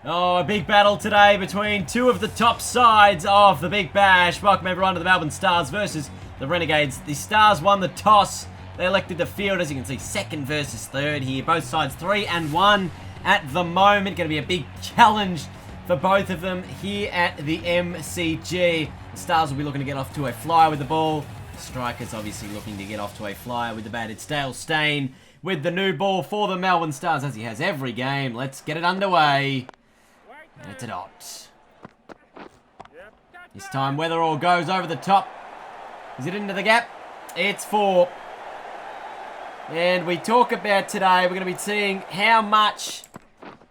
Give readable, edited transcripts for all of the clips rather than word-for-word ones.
Oh, a big battle today between two of the top sides of the Big Bash. Welcome everyone to the Melbourne Stars versus the Renegades. The Stars won the toss. They elected to field, as you can see, second versus third here. Both sides 3-1 at the moment. Going to be a big challenge for both of them here at the MCG. The Stars will be looking to get off to a flyer with the ball. The Strikers obviously looking to get off to a flyer with the bat. It's Dale Stain with the new ball for the Melbourne Stars, as he has every game. Let's get it underway. And it's a dot. This time Weatherall goes over the top. Is it into the gap? It's 4. And we talk about today, we're going to be seeing how much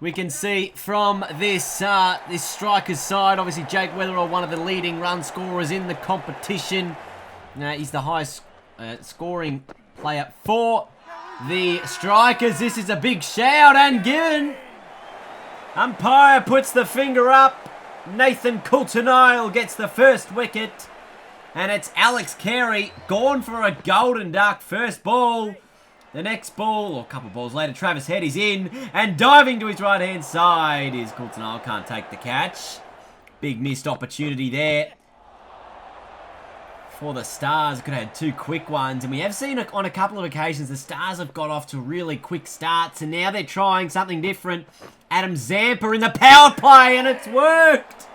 we can see from this this Strikers side. Obviously Jake Weatherall, one of the leading run scorers in the competition. He's the highest scoring player for the Strikers. This is a big shout and given. Umpire puts the finger up. Nathan Coulter-Nile gets the first wicket. And it's Alex Carey gone for a golden duck. First ball. The next ball, or a couple of balls later, Travis Head is in. And diving to his right-hand side is Coulter-Nile. Can't take the catch. Big missed opportunity there for the Stars. Could have had 2 quick ones. And we have seen on a couple of occasions the Stars have got off to really quick starts. And now they're trying something different. Adam Zampa in the power play, and it's worked.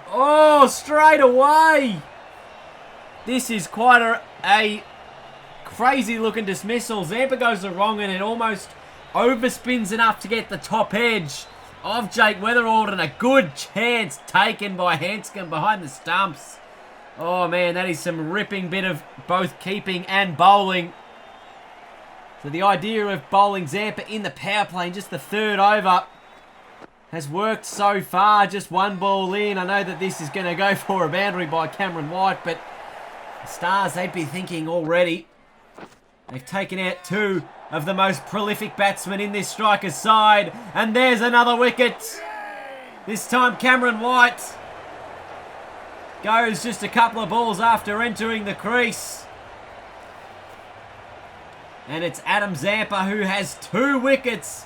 Oh, straight away. This is quite a crazy looking dismissal. Zampa goes the wrong and it almost overspins enough to get the top edge of Jake Weatherall, and a good chance taken by Hanscom behind the stumps. Oh man, that is some ripping bit of both keeping and bowling. So the idea of bowling Zampa in the power play in just the third over has worked so far. Just 1 ball in. I know that this is going to go for a boundary by Cameron White, but the Stars, they'd be thinking already. They've taken out 2 of the most prolific batsmen in this Strikers side, and there's another wicket. This time Cameron White goes just a couple of balls after entering the crease. And it's Adam Zampa who has 2 wickets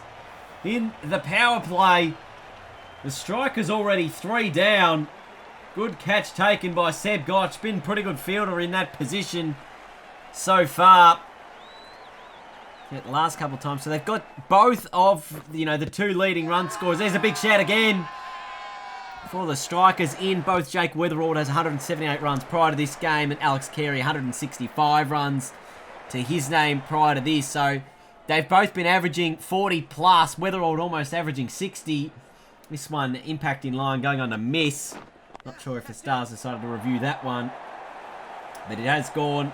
in the power play. The Strikers already 3 down. Good catch taken by Seb Gotch. Been pretty good fielder in that position so far. The last couple of times. So they've got both of, the 2 leading run scorers. There's a big shout again for the Strikers in. Both Jake Weatherall has 178 runs prior to this game, and Alex Carey 165 runs to his name prior to this. So they've both been averaging 40 plus. Weatherall almost averaging 60. This one, impact in line, going on to miss. Not sure if the Stars decided to review that one. But it has gone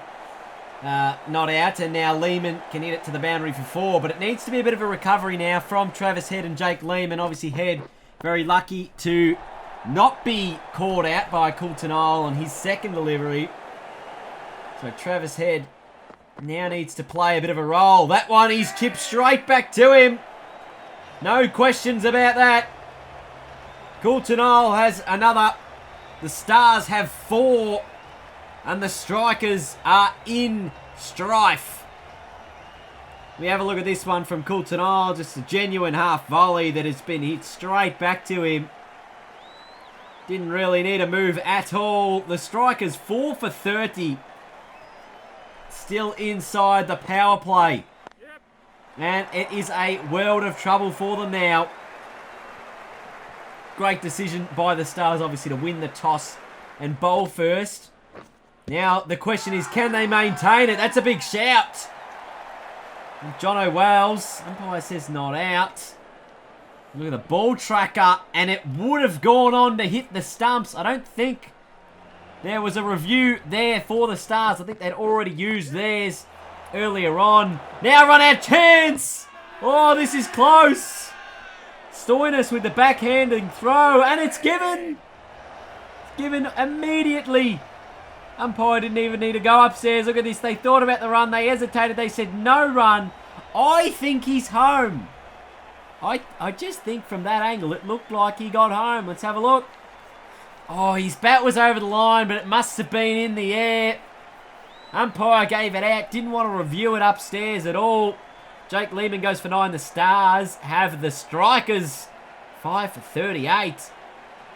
not out. And now Lehman can hit it to the boundary for 4. But it needs to be a bit of a recovery now from Travis Head and Jake Lehman. Obviously Head very lucky to not be caught out by Coulter-Nile on his second delivery. So Travis Head now needs to play a bit of a role. That one, he's chipped straight back to him. No questions about that. Coulter-Nile has another. The Stars have 4. And the Strikers are in strife. We have a look at this one from Coulter-Nile. Just a genuine half volley that has been hit straight back to him. Didn't really need a move at all. The Strikers 4 for 30. Still inside the power play. And it is a world of trouble for them now. Great decision by the Stars, obviously, to win the toss and bowl first. Now, the question is, can they maintain it? That's a big shout. Jono Wales, umpire says not out. Look at the ball tracker, and it would have gone on to hit the stumps. I don't think there was a review there for the Stars. I think they'd already used theirs earlier on. Now run out chance. Oh, this is close. Stoinis with the backhanding throw, and it's given. It's given immediately. Umpire didn't even need to go upstairs. Look at this. They thought about the run. They hesitated. They said no run. I think he's home. I just think from that angle it looked like he got home. Let's have a look. Oh, his bat was over the line, but it must have been in the air. Umpire gave it out. Didn't want to review it upstairs at all. Jake Lehman goes for 9. The Stars have the Strikers 5 for 38.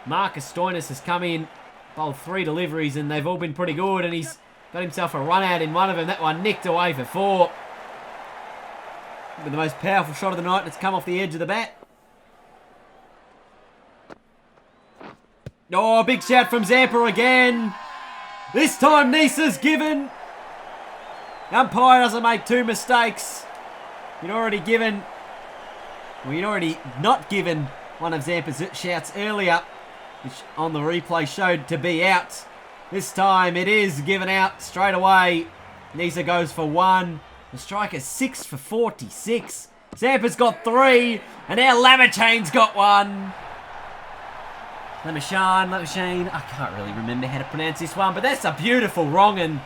Marcus Stoinis has come in, bowled 3 deliveries, and they've all been pretty good, and he's got himself a run out in one of them. That one nicked away for 4. With the most powerful shot of the night, and it's come off the edge of the bat. Oh, big shout from Zampa again. This time Nisa's given. Umpire doesn't make 2 mistakes. You'd already not given one of Zampa's shouts earlier, which on the replay showed to be out. This time it is given out straight away. Nisa goes for 1. The Strikers 6 for 46. Zampa's got 3. And now Lamachane's got 1. Lamachane. I can't really remember how to pronounce this one, but that's a beautiful wrong, and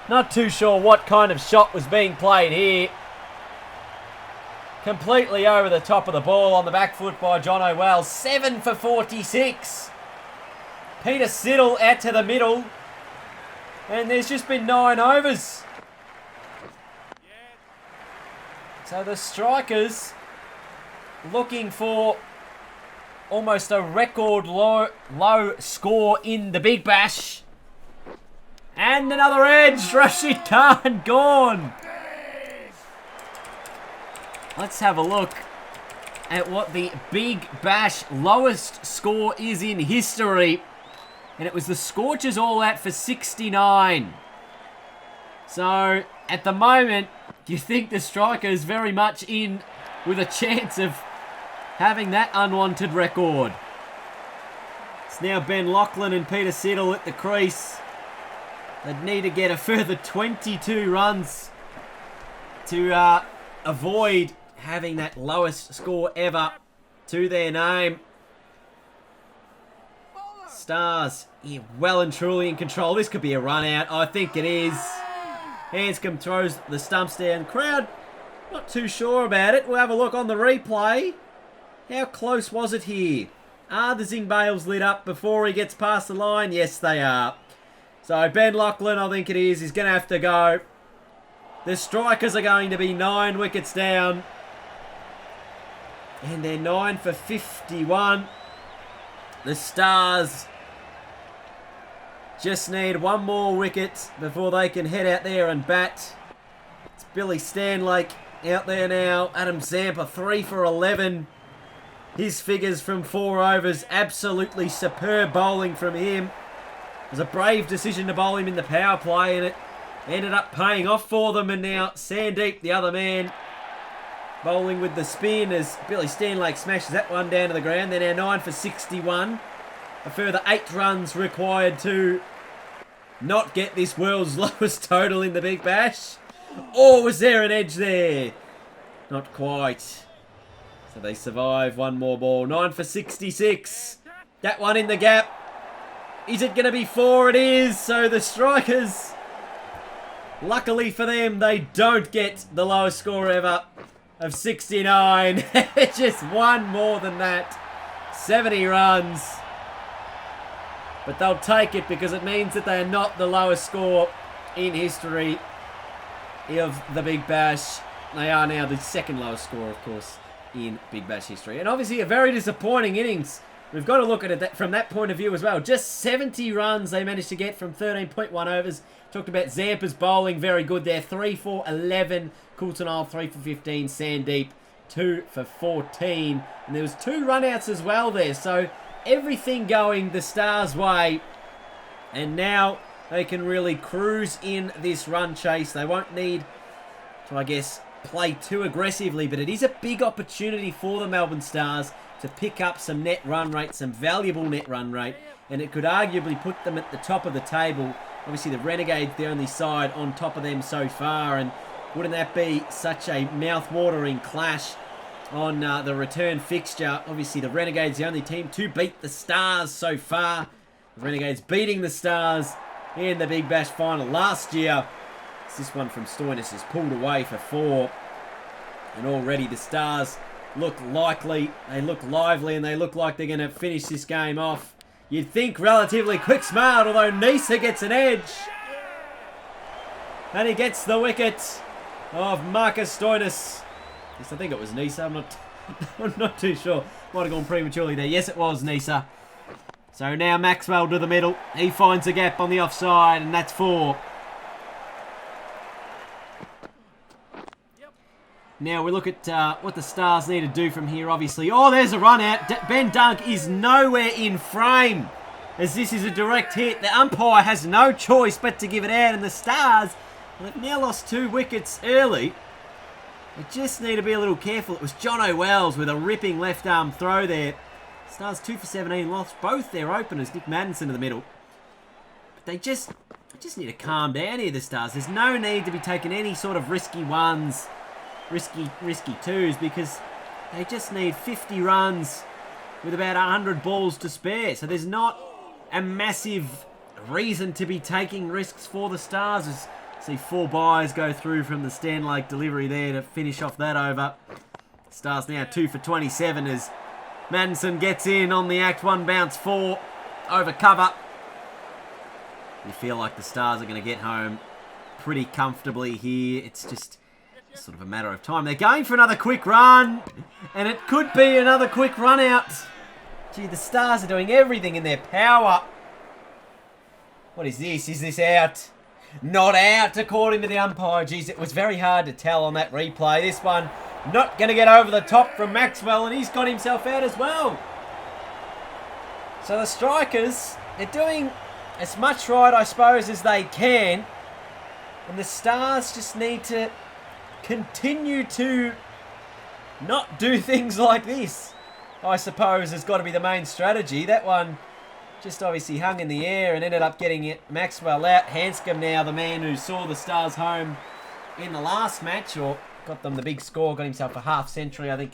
not too sure what kind of shot was being played here. Completely over the top of the ball on the back foot by Jono Wells. 7 for 46. Peter Siddle out to the middle. And there's just been 9 overs. So the Strikers looking for almost a record low score in the Big Bash. And another edge. Rashid Khan gone. Let's have a look at what the Big Bash lowest score is in history. And it was the Scorchers all out for 69. So, at the moment, do you think the Strikers very much in with a chance of having that unwanted record? It's now Ben Lachlan and Peter Siddle at the crease. They'd need to get a further 22 runs to avoid having that lowest score ever to their name. Stars, well and truly in control. This could be a run out. I think it is. Hanscom throws the stumps down. Crowd, not too sure about it. We'll have a look on the replay. How close was it here? Are the Zing Bales lit up before he gets past the line? Yes, they are. So Ben Lachlan, I think it is. He's going to have to go. The Strikers are going to be 9 wickets down. And they're 9 for 51. The Stars just need 1 more wicket before they can head out there and bat. It's Billy Stanlake out there now. Adam Zampa 3 for 11. His figures from 4 overs. Absolutely superb bowling from him. It was a brave decision to bowl him in the power play, and it ended up paying off for them. And now Sandeep, the other man, bowling with the spin as Billy Stanlake smashes that one down to the ground. They're now 9 for 61. A further 8 runs required to not get this world's lowest total in the Big Bash. Or was there an edge there? Not quite. So they survive 1 more ball. 9 for 66. That one in the gap. Is it going to be 4? It is. So the Strikers, luckily for them, they don't get the lowest score ever of 69. Just 1 more than that. 70 runs. But they'll take it because it means that they are not the lowest score in history of the Big Bash. They are now the 2nd lowest score, of course, in Big Bash history. And obviously a very disappointing innings. We've got to look at it from that point of view as well. Just 70 runs they managed to get from 13.1 overs. Talked about Zampa's bowling, very good there. 3 for 11. Coulton 3 for 15. Sandeep 2 for 14. And there was 2 run-outs as well there. So everything going the Stars' way. And now they can really cruise in this run chase. They won't need to, I guess, play too aggressively. But it is a big opportunity for the Melbourne Stars to pick up some net run rate, some valuable net run rate. And it could arguably put them at the top of the table. Obviously, the Renegades, the only side on top of them so far. And wouldn't that be such a mouth-watering clash on the return fixture? Obviously, the Renegades, the only team to beat the Stars so far. The Renegades beating the Stars in the Big Bash final last year. This one from Stoinis is pulled away for 4. And already the Stars look likely, they look lively, and they look like they're going to finish this game off. You'd think relatively quick smart, although Nisa gets an edge. And he gets the wicket of Marcus Stoinis. Yes, I think it was Nisa. I'm not I'm not too sure. Might have gone prematurely there. Yes, it was, Nisa. So now Maxwell to the middle. He finds a gap on the offside, and that's 4. Now we look at what the Stars need to do from here, obviously. Oh, there's a run out. Ben Dunk is nowhere in frame, as this is a direct hit. The umpire has no choice but to give it out, and the Stars have now lost 2 wickets early. They just need to be a little careful. It was Jono Wells with a ripping left arm throw there. Stars 2 for 17, lost both their openers, Nick Maddinson in the middle. But they just need to calm down here, the Stars. There's no need to be taking any sort of risky ones, risky twos, because they just need 50 runs with about 100 balls to spare. So there's not a massive reason to be taking risks for the Stars. As see 4 byes go through from the Stanlake delivery there to finish off that over. Stars now 2 for 27 as Maddinson gets in on the act. 1 bounce 4 over cover. You feel like the Stars are going to get home pretty comfortably here. It's just sort of a matter of time. They're going for another quick run, and it could be another quick run out. Gee, the Stars are doing everything in their power. What is this? Is this out? Not out, according to the umpire. Geez, it was very hard to tell on that replay. This one not going to get over the top from Maxwell, and he's got himself out as well. So the Strikers, they're doing as much right, I suppose, as they can. And the Stars just need to continue to not do things like this, I suppose, has got to be the main strategy. That one just obviously hung in the air and ended up getting it Maxwell out. Hanscom now, the man who saw the Stars home in the last match, or got them the big score, got himself a half century. I think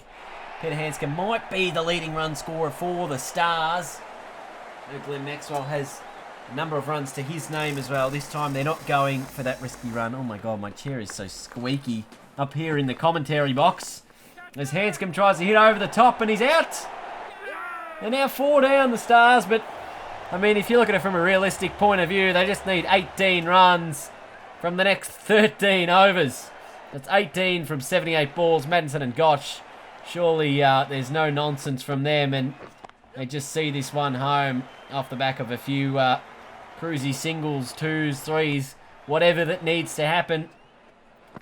Peter Hanscom might be the leading run scorer for the Stars. Glenn Maxwell has a number of runs to his name as well. This time they're not going for that risky run. Oh my God, my chair is so squeaky up here in the commentary box as Hanscom tries to hit over the top, and he's out. They're now 4 down, the Stars, but I mean, if you look at it from a realistic point of view, they just need 18 runs from the next 13 overs. That's 18 from 78 balls. Maddinson and Gotch, surely there's no nonsense from them, and they just see this one home off the back of a few cruisy singles, 2s, 3s, whatever that needs to happen.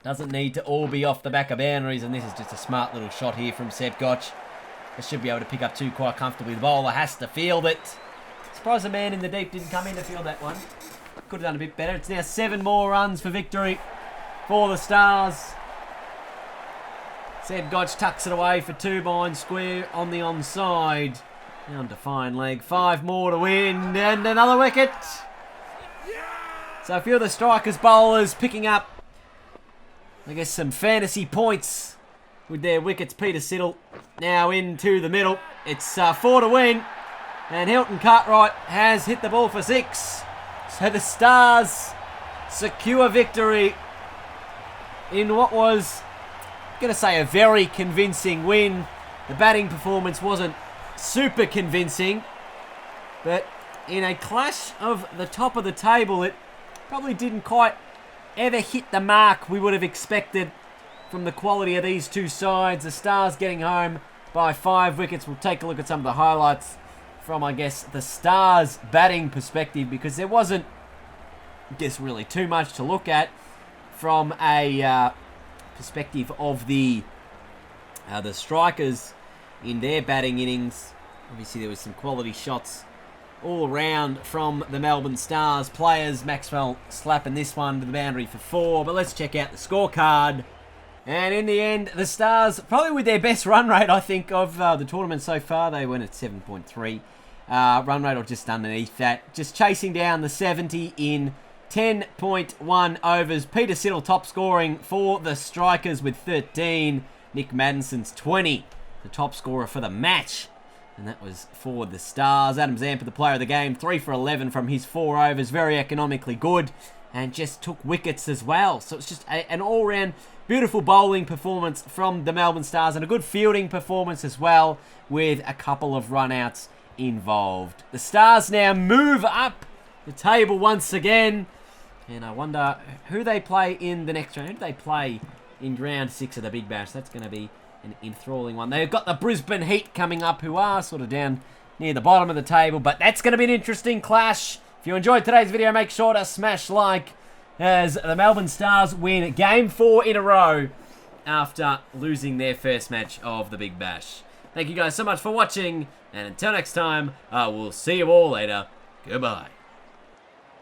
Doesn't need to all be off the back of boundaries, and this is just a smart little shot here from Seb Gotch. They should be able to pick up 2 quite comfortably. The bowler has to field it. Surprised the man in the deep didn't come in to field that one. Could have done a bit better. It's now 7 more runs for victory for the Stars. Seb Gotch tucks it away for 2 behind square on the onside. Now on to fine leg. 5 more to win, and another wicket. So a few of the Strikers bowlers picking up, I guess, some fantasy points with their wickets. Peter Siddle now into the middle. It's 4 to win. And Hilton Cartwright has hit the ball for 6. So the Stars secure victory in what was, I'm going to say, a very convincing win. The batting performance wasn't super convincing, but in a clash of the top of the table, it probably didn't quite ever hit the mark we would have expected from the quality of these 2 sides. The Stars getting home by 5 wickets. We'll take a look at some of the highlights from, I guess, the Stars batting perspective, because there wasn't, I guess, really too much to look at from a perspective of the Strikers in their batting innings. Obviously, there was some quality shots all around from the Melbourne Stars players. Maxwell slapping this one to the boundary for 4. But let's check out the scorecard. And in the end, the Stars, probably with their best run rate, I think, of the tournament so far. They went at 7.3. Run rate or just underneath that. Just chasing down the 70 in 10.1 overs. Peter Siddle top scoring for the Strikers with 13. Nick Maddison's 20. The top scorer for the match. And that was for the Stars. Adam Zampa, the player of the game, 3 for 11 from his 4 overs. Very economically good. And just took wickets as well. So it's just an all-round beautiful bowling performance from the Melbourne Stars. And a good fielding performance as well, with a couple of run-outs involved. The Stars now move up the table once again. And I wonder who they play in the next round. Who do they play in round 6 of the Big Bash? That's going to be an enthralling one. They've got the Brisbane Heat coming up, who are sort of down near the bottom of the table, but that's going to be an interesting clash. If you enjoyed today's video, make sure to smash like as the Melbourne Stars win Game 4 in a row after losing their first match of the Big Bash. Thank you guys so much for watching, and until next time, we'll see you all later. Goodbye.